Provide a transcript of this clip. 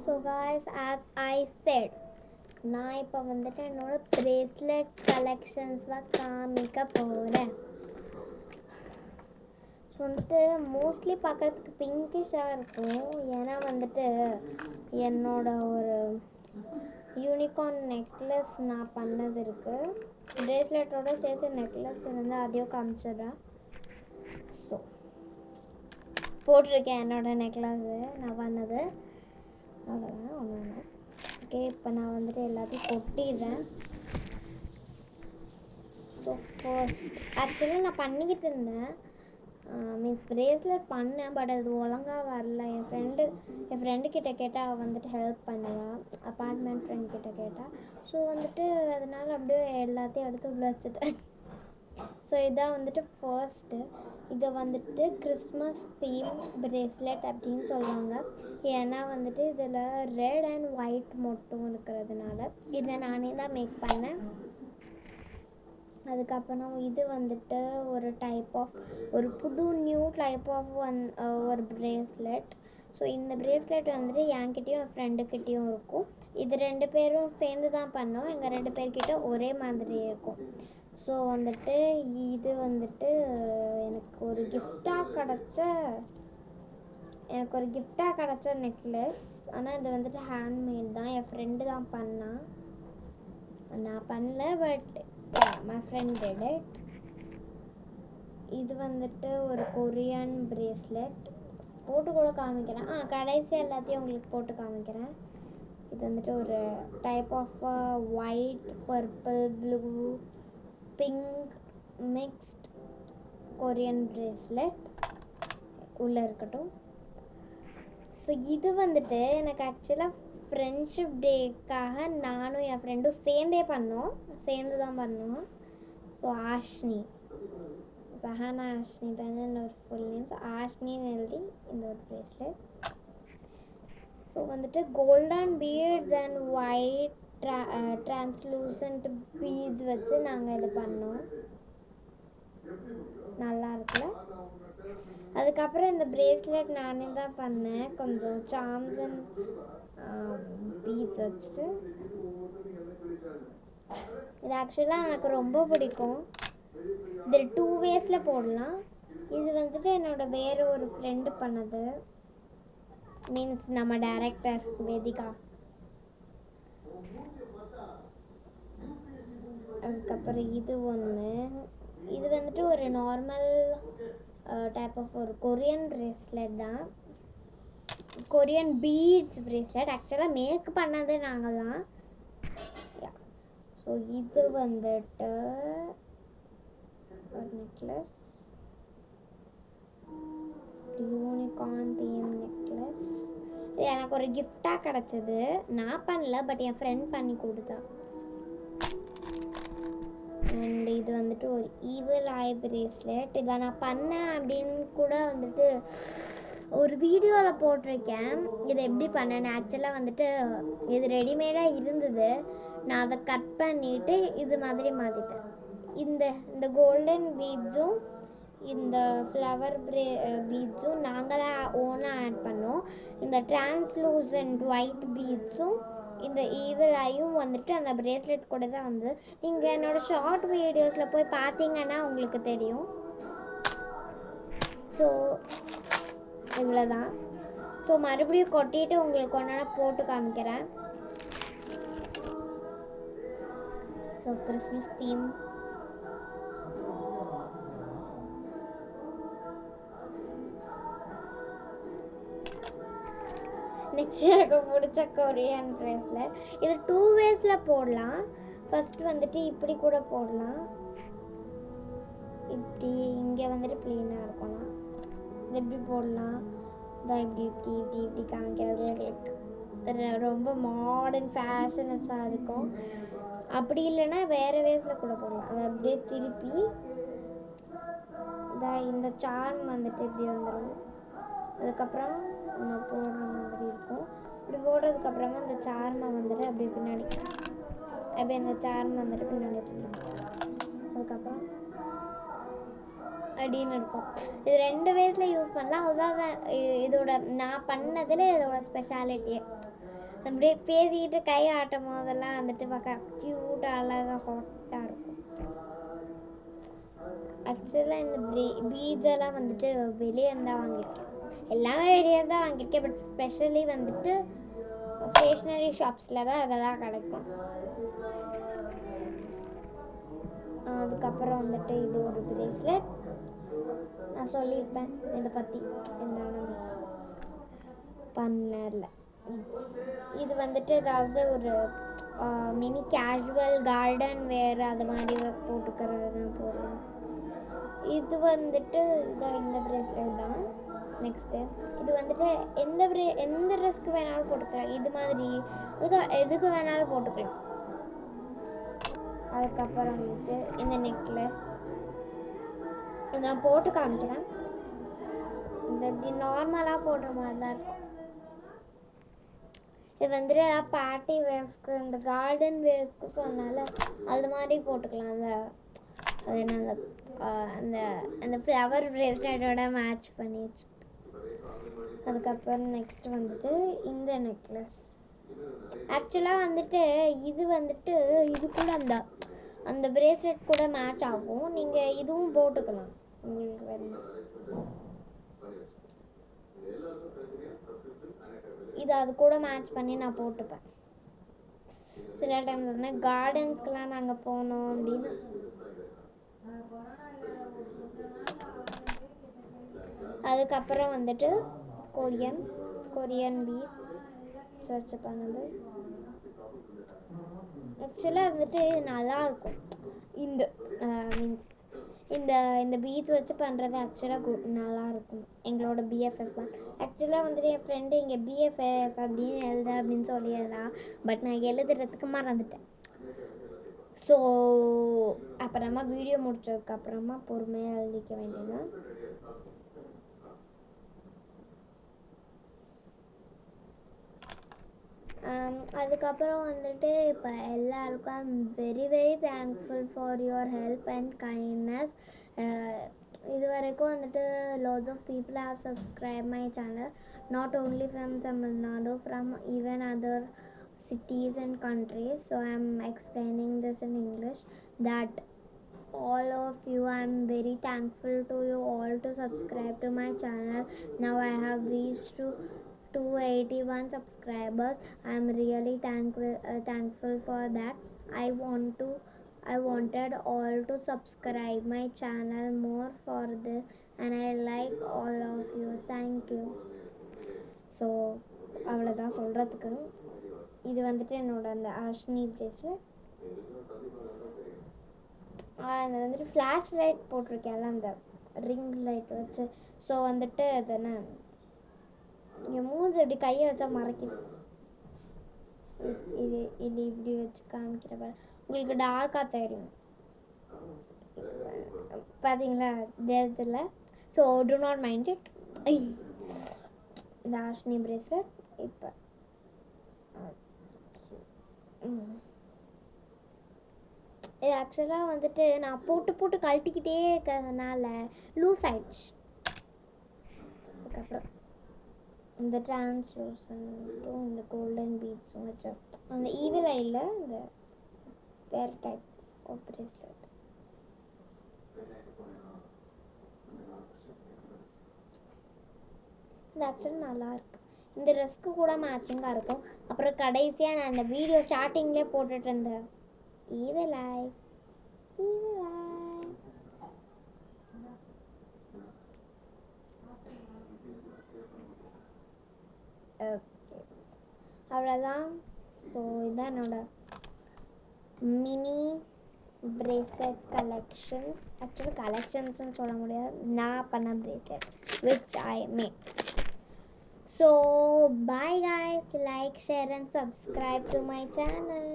So guys as I set நான் இப்போ வந்துட்டு என்னோடய ப்ரேஸ்லெட் கலெக்ஷன்ஸ் தான் காமிக்க போகிறேன். ஸோ வந்துட்டு மோஸ்ட்லி பார்க்குறதுக்கு பிங்கிஷாக இருக்கும். ஏன்னா வந்துட்டு என்னோட ஒரு யூனிகார்ன் நெக்லஸ் நான் பண்ணது இருக்குது. ப்ரேஸ்லெட்டோடு சேர்த்து நெக்லஸ் இருந்தால் அதையும் காமிச்சிடுறேன். ஸோ போட்டிருக்கேன் என்னோடய நெக்லஸ்ஸு நான் பண்ணது. அவ்வளோதான் ஒன்று ஒன்று. ஓகே, இப்போ நான் வந்துட்டு எல்லாத்தையும் கொட்டிடுறேன். ஸோ ஃபர்ஸ்ட் ஆக்சுவலி நான் பண்ணிக்கிட்டு இருந்தேன், மீன்ஸ் ப்ரேஸ்லெட் பண்ணேன், பட் அது ஒழுங்காக வரல. என் ஃப்ரெண்டு கிட்ட கேட்டால் அவள் வந்துட்டு ஹெல்ப் பண்ணுவாள், அப்பார்ட்மெண்ட் ஃப்ரெண்ட் கிட்ட கேட்டால். ஸோ வந்துட்டு அதனால் அப்படியே எல்லாத்தையும் எடுத்து உள்ள வச்சுட்டேன். ஸோ இதான் வந்துட்டு ஃபர்ஸ்ட்டு. இதை வந்துட்டு கிறிஸ்மஸ் தீம் ப்ரேஸ்லெட் அப்படின்னு சொல்லுவாங்க. ஏன்னா வந்துட்டு இதில் ரெட் அண்ட் ஒயிட் மட்டும் இருக்கிறதுனால இதை நானே தான் மேக் பண்ணேன். அதுக்கப்புறம் இது வந்துட்டு ஒரு புது நியூ டைப் ஆஃப் ஒரு ப்ரேஸ்லெட். ஸோ இந்த ப்ரேஸ்லெட் வந்துட்டு என்கிட்டையும் என் ஃப்ரெண்டுக்கிட்டேயும் இருக்கும். இது 2 பேரும் சேர்ந்து தான் பண்ணோம். எங்கள் 2 பேர்கிட்ட ஒரே மாதிரி இருக்கும். ஸோ வந்துட்டு இது வந்துட்டு எனக்கு ஒரு கிஃப்டாக கிடச்ச நெக்லஸ். ஆனால் இது வந்துட்டு ஹேண்ட்மேட் தான், என் ஃப்ரெண்டு தான் பண்ணான், நான் பண்ணல. But my friend did it. இது வந்துட்டு ஒரு கொரியன் ப்ரேஸ்லெட். போட்டு கூட காமிக்கிறேன், கடைசி எல்லாத்தையும் உங்களுக்கு போட்டு காமிக்கிறேன். இது வந்துட்டு ஒரு type of white, purple, blue, pink mixed Korean bracelet உள்ளே இருக்கட்டும். ஸோ இது வந்துட்டு எனக்கு ஆக்சுவலாக ஃப்ரெண்ட்ஷிப் டேக்காக நானும் என் ஃப்ரெண்டும் சேர்ந்து தான் பண்ணோம். ஸோ ஆஷ்னி, சஹானா ஆஷ்னி தானே என்னோட ஃபுல் நேம். ஸோ ஆஷ்னின்னு எழுதி இந்த ஒரு ப்ரேஸ்லெட். ஸோ வந்துட்டு golden beads and white translucent beads வச்சு நாங்கள் இது பண்ணோம். நல்லா இருக்குல்ல. அதுக்கப்புறம் இந்த ப்ரேஸ்லெட் நானே தான் பண்ணேன், கொஞ்சம் சார்ம்ஸ் அண்ட் பீட்ஸ் வச்சுட்டு. இது ஆக்சுவலாக எனக்கு ரொம்ப பிடிக்கும். இது 2 வேஸில் போடலாம். இது வந்துட்டு என்னோட வேறு ஒரு ஃப்ரெண்டு பண்ணது, மீன்ஸ் நம்ம டைரக்டர் வேதிகா. அதுக்கப்புறம் இது ஒன்று. இது வந்துட்டு ஒரு நார்மல் டைப் ஆஃப் ஒரு கொரியன் ப்ரேஸ்லெட் தான், கொரியன் பீட்ஸ் ப்ரேஸ்லெட். ஆக்சுவலாக மேக் பண்ணது நாங்கள் தான். ஸோ இது வந்துட்டு ஒரு நெக்லஸ், யூனிகார்ன் தீம் நெக்லஸ். இது எனக்கு ஒரு கிஃப்டாக கிடச்சிது, நான் பண்ணல, பட் என் ஃப்ரெண்ட் பண்ணி கொடுத்தா. அண்ட் இது வந்துட்டு ஒரு ஈவில் ஐ ப்ரேஸ்லெட். இதை நான் பண்ணேன் அப்படின்னு கூட வந்துட்டு ஒரு வீடியோவில் போட்டிருக்கேன், இதை எப்படி பண்ணேன்னு. ஆக்சுவலாக வந்துட்டு இது ரெடிமேடாக இருந்தது, நான் அதை கட் பண்ணிவிட்டு இது மாதிரி மாற்றிட்டேன். இந்த கோல்டன் பீட்ஸும் இந்த ஃப்ளவர் பீட்ஸும் நாங்களாக ஓனாக ஆட் பண்ணோம். இந்த டிரான்ஸ்லூசன்ட் ஒயிட் பீட்ஸும் இந்த ஈவில் ஐயும் வந்துட்டு அந்த ப்ரேஸ்லெட் கூட தான் வந்து. நீங்கள் என்னோடய ஷார்ட் வீடியோஸில் போய் பார்த்தீங்கன்னா உங்களுக்கு தெரியும். ஸோ இவ்வளோதான். ஸோ மறுபடியும் கொட்டிட்டு உங்களுக்கு ஒன்றா போட்டு காமிக்கிறேன். So Christmas theme. நெக்ஸ்ட் எனக்கு பிடிச்ச கொரியன் ப்ரேஸ்லெட். இது 2 வேஸில் போடலாம். ஃபஸ்ட்டு வந்துட்டு இப்படி கூட போடலாம், இப்படி இங்கே வந்துட்டு ப்ளெயினாக இருக்கணும். இது எப்படி போடலாம், இதான் இப்படி காமிக்கிறது எங்களுக்கு ரொம்ப மாடர்ன் ஃபேஷனஸாக இருக்கும். அப்படி இல்லைன்னா வேறு வேஸில் கூட போடலாம். அதை அப்படியே திருப்பி இந்த சார்ம் வந்துட்டு இப்படி வந்துடும். அதுக்கப்புறம் நம்ம போடுற மாதிரி இருக்கும். இப்படி போடுறதுக்கப்புறமா அந்த சார்மை வந்துட்டு அப்படியே பின்னாடி வச்சுக்கலாம். அதுக்கப்புறம் அப்படின்னு இருக்கும். இது 2 வயசில் யூஸ் பண்ணலாம். அதுதான் இதோட நான் பண்ணதில் இதோட ஸ்பெஷாலிட்டியே. அப்படியே பேசிக்கிட்டு கை ஆட்டும் போதெல்லாம் வந்துட்டு பார்க்க க்யூட்டாக அழகாக ஹாட்டாக இருக்கும். ஆக்சுவலாக இந்த பீட்ஸெல்லாம் வந்துட்டு வெளியே இருந்தால் வாங்கியிருக்கேன். எல்லாமே வெளியே தான் வாங்கியிருக்கேன். பட் ஸ்பெஷலி வந்துட்டு ஸ்டேஷ்னரி ஷாப்ஸில் தான் அதெல்லாம் கிடைக்கும். அதுக்கப்புறம் வந்துட்டு இது ஒரு பிரேஸ்லெட். நான் சொல்லியிருப்பேன் இதை பற்றி என்னன்னு பண்ணல. இது வந்துட்டு ஏதாவது ஒரு மினி கேஷுவல் கார்டன் வேர் அது மாதிரி போட்டுக்கிறது போடுறேன். இது வந்துட்டு இதான் இந்த பிரேஸ்லெட் தான். நெக்ஸ்ட்டு இது வந்துட்டு எந்த ட்ரெஸ்க்கு வேணாலும் போட்டுக்கலாம். இது மாதிரி எதுக்கு வேணாலும் போட்டுக்கலாம். அதுக்கப்புறம் வந்துட்டு இந்த நெக்லஸ் நான் போட்டு காமிக்கிறேன். இந்த இப்படி நார்மலாக போடுற மாதிரி தான் இருக்கும். இது வந்துட்டு பார்ட்டி வேர்ஸ்க்கு இந்த கார்டன் வேர்ஸ்க்கு சொன்னால அது மாதிரி போட்டுக்கலாம். அது என்ன அந்த ஃப்ளவர் பிரேஸ்லெட்டோட மேட்ச் பண்ணி வச்சு. அதுக்கப்புறம் நெக்ஸ்ட் வந்துட்டு இந்த நெக்லஸ். ஆக்சுவலாக வந்துட்டு இது கூட அந்த பிரேஸ்லெட் கூட மேட்ச் ஆகும். நீங்கள் இதுவும் போட்டுக்கலாம் உங்களுக்கு வேணும். இது அது கூட மேட்ச் பண்ணி நான் போட்டுப்பேன். சில டைம்ஸ் வந்து கார்டன்ஸ்க்கெலாம் நாங்கள் போனோம் அப்படின்னு. அதுக்கப்புறம் வந்துட்டு கொரியன் பீட் சர்ச் பண்ணது. ஆக்சுவலாக வந்துட்டு நல்லாயிருக்கும். இந்த மீன்ஸ் இந்த பீச் வச்சு பண்ணுறது ஆக்சுவலாக நல்லாயிருக்கும். எங்களோட பிஎஃப்எஃப் தான். ஆக்சுவலாக வந்துட்டு என் ஃப்ரெண்டு இங்கே பிஎஃப்எஃப் அப்படின்னு எழுத அப்படின்னு சொல்லியிருந்தா. பட் நான் எழுதுறதுக்கு மறந்துட்டேன். ஸோ அப்புறமா வீடியோ முடிச்சதுக்கப்புறமா பொறுமையாக எழுதிக்க வேண்டியதான். அதுக்கப்புறம் வந்துட்டு இப்போ எல்லாருக்கும் I'm very very thankful for your help and kindness. இது வரைக்கும் வந்துட்டு loads of people have subscribed my channel, not only from Tamil Nadu, from even other cities and countries. So I'm explaining this in English, that all of you, I'm very thankful to you all to subscribe to my channel. Now I have reached to 281 subscribers. I'm really thankful for that. I wanted all to subscribe my channel more for this, and I like all of you. Thank you. So அவ்வளோதான் சொல்கிறதுக்கு. இது வந்துட்டு என்னோட அந்த Ashni bracelet. அது வந்துட்டு flash light போட்டிருக்கேன்ல அந்த ring light வச்சு. ஸோ வந்துட்டு அது என்ன இங்கே மூஞ்சி இப்படி கையை வச்சா மறைக்குது. இது இப்படி வச்சு காமிக்கிறப்ப உங்களுக்கு டார்க்காக தெரியும் பார்த்தீங்களா தெரியுதுல்ல. So do not mind it. இந்த ஆஷ்னி பிரேஸ்லெட் இப்போ இது ஆக்சுவலாக வந்துட்டு நான் போட்டு கழட்டிக்கிட்டே இருக்கிறதுனால லூஸ் ஆயிடுச்சு. அதுக்கப்புறம் இந்த டிரான்ஸ்லூசன்ட்டும் இந்த கோல்டன் பீட்ஸும் வச்சோம். அந்த ஈவில் ஐயில் இந்த வேறு டைப் ஆஃப் பிரேஸ்லெட். இது ஆக்சுவலி நல்லாயிருக்கு. இந்த ட்ரெஸ்க்கு கூட மேட்சிங்காக இருக்கும். அப்புறம் கடைசியாக நான் இந்த வீடியோ ஸ்டார்டிங்லேயே போட்டுட்டு இருந்தேன் ஈவில் ஐ. ஓகே அவ்வளோதான். ஸோ இதுதான் என்னோட மினி பிரேஸ்லெட் கலெக்ஷன்ஸ். ஆக்சுவலி கலெக்ஷன்ஸ்னு சொல்ல முடியாது, நான் பண்ண bracelet which I made. So bye guys, like, share and subscribe to my channel.